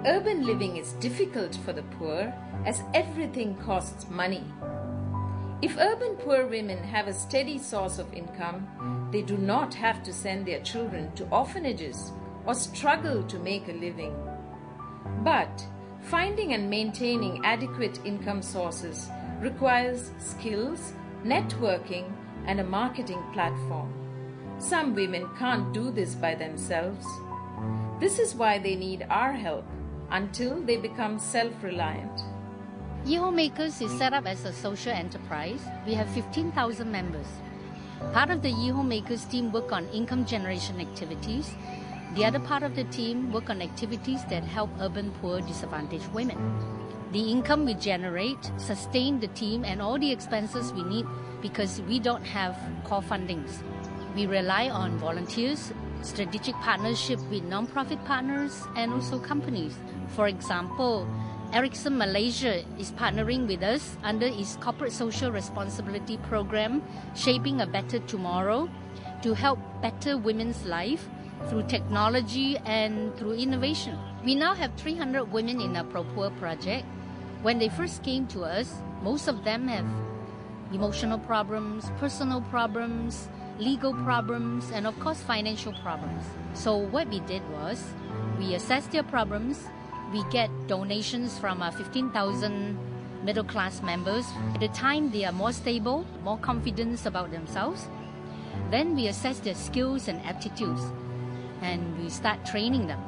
Urban living is difficult for the poor as everything costs money. If urban poor women have a steady source of income, they do not have to send their children to orphanages or struggle to make a living. But finding and maintaining adequate income sources requires skills, networking, and a marketing platform. Some women can't do this by themselves. This is why they need our help until they become self-reliant. eHomemakers is set up as a social enterprise. We have 15,000 members. Part of the eHomemakers team work on income generation activities. The other part of the team work on activities that help urban poor disadvantaged women. The income we generate sustain the team and all the expenses we need because we don't have core fundings. We rely on volunteers, strategic partnership with non-profit partners, and also companies. For example, Ericsson Malaysia is partnering with us under its Corporate Social Responsibility Program, Shaping a Better Tomorrow, to help better women's life through technology and through innovation. We now have 300 women in our Pro-Poor project. When they first came to us, most of them have emotional problems, personal problems, legal problems, and of course financial problems. So what we did was, we assessed their problems. We get donations from our 15,000 middle-class members. At the time, they are more stable, more confident about themselves. Then we assess their skills and aptitudes, and we start training them.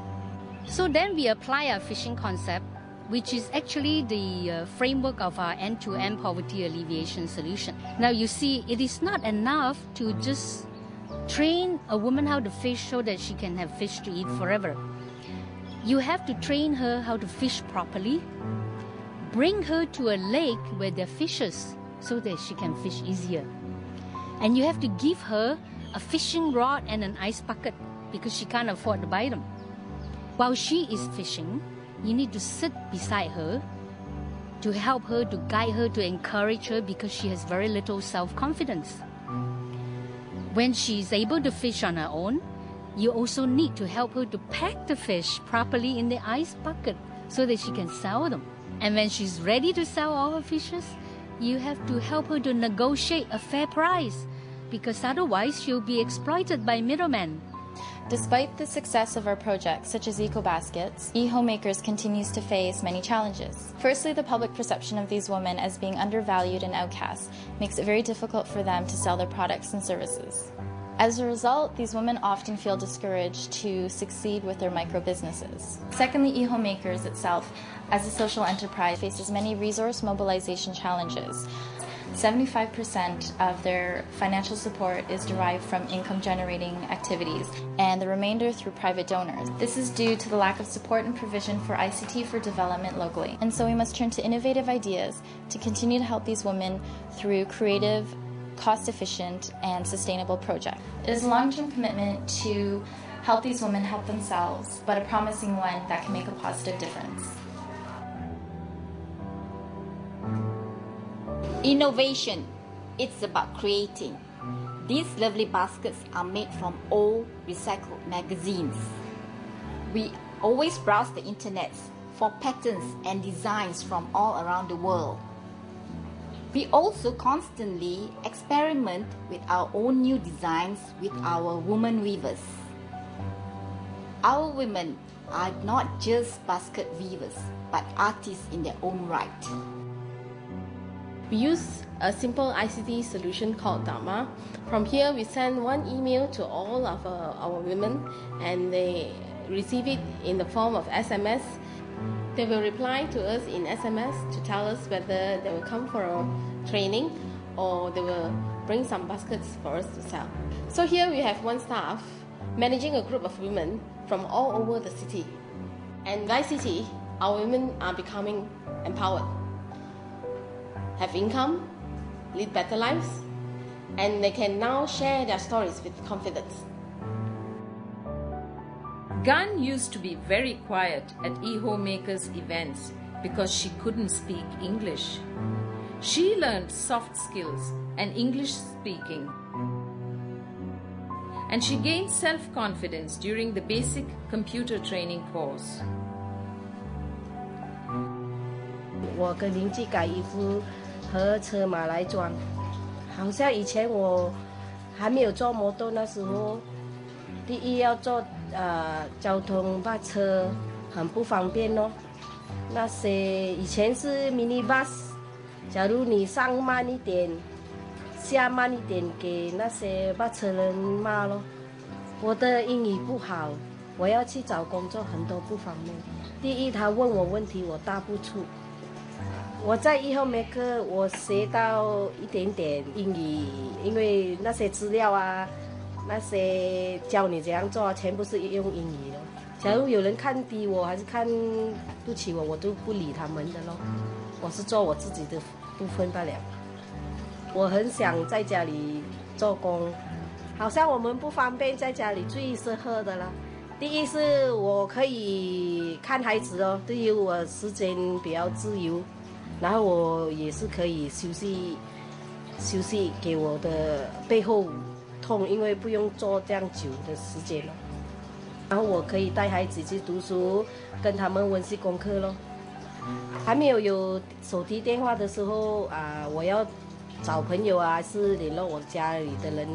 So then we apply our fishing concept, which is actually the framework of our end-to-end poverty alleviation solution. Now you see, it is not enough to just train a woman how to fish so that she can have fish to eat forever. You have to train her how to fish properly, bring her to a lake where there are fishes so that she can fish easier. And you have to give her a fishing rod and an ice bucket because she can't afford to buy them. While she is fishing, you need to sit beside her to help her, to guide her, to encourage her because she has very little self-confidence. When she is able to fish on her own, you also need to help her to pack the fish properly in the ice bucket so that she can sell them. And when she's ready to sell all her fishes, you have to help her to negotiate a fair price because otherwise she'll be exploited by middlemen. Despite the success of our projects, such as eco-baskets, eHomemakers continues to face many challenges. Firstly, the public perception of these women as being undervalued and outcast makes it very difficult for them to sell their products and services. As a result, these women often feel discouraged to succeed with their micro-businesses. Secondly, eHomemakers itself, as a social enterprise, faces many resource mobilization challenges. 75% of their financial support is derived from income-generating activities, and the remainder through private donors. This is due to the lack of support and provision for ICT for development locally. And so we must turn to innovative ideas to continue to help these women through creative, cost-efficient, and sustainable projects. It is a long-term commitment to help these women help themselves, but a promising one that can make a positive difference. Innovation, it's about creating. These lovely baskets are made from old recycled magazines. We always browse the internet for patterns and designs from all around the world. We also constantly experiment with our own new designs with our women weavers. Our women are not just basket weavers, but artists in their own right. We use a simple ICT solution called Dharma. From here, we send one email to all of our women, and they receive it in the form of SMS. They will reply to us in SMS to tell us whether they will come for a training or they will bring some baskets for us to sell. So here we have one staff managing a group of women from all over the city. And by city, our women are becoming empowered, have income, lead better lives, and they can now share their stories with confidence. Gan used to be very quiet at eHomemakers events because she couldn't speak English. She learned soft skills and English speaking. And she gained self-confidence during the basic computer training course. 我跟邻居改衣服和车马来装，好像以前我还没有坐摩托那时候，第一要坐交通巴车很不方便哦。那些以前是 mini bus， 假如你上慢一点，下慢一点，给那些巴车人骂咯。我的英语不好，我要去找工作很多不方便。第一，他问我问题，我答不出。我在eHomemakers我学到一点点英语，因为那些资料啊，那些教你怎样做，全部是用英语的。假如有人看低我，还是看不起我，我都不理他们的咯。我是做我自己的部分罢了。我很想在家里做工，好像我们不方便，在家里最适合的了。第一是我可以看孩子哦，对于我时间比较自由。然后我也是可以休息，给我的背后痛，因为不用做这样久的时间了。然后我可以带孩子去读书，跟他们温习功课咯。还没有手提电话的时候我要找朋友还是联络我家里的人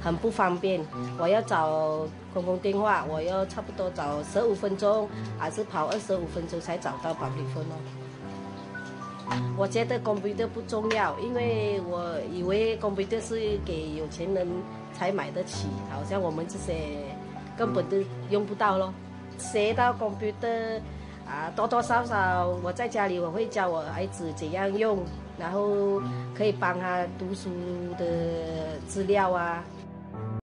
很不方便。我要找公共电话，我要差不多找15分钟，还是跑25分钟才找到public phone咯。我觉得 computer 不重要，因为我以为 computer 是给有钱人才买得起，好像我们这些根本都用不到咯。学到 computer多多少少我在家里我会教我孩子怎样用，然后可以帮他读书的资料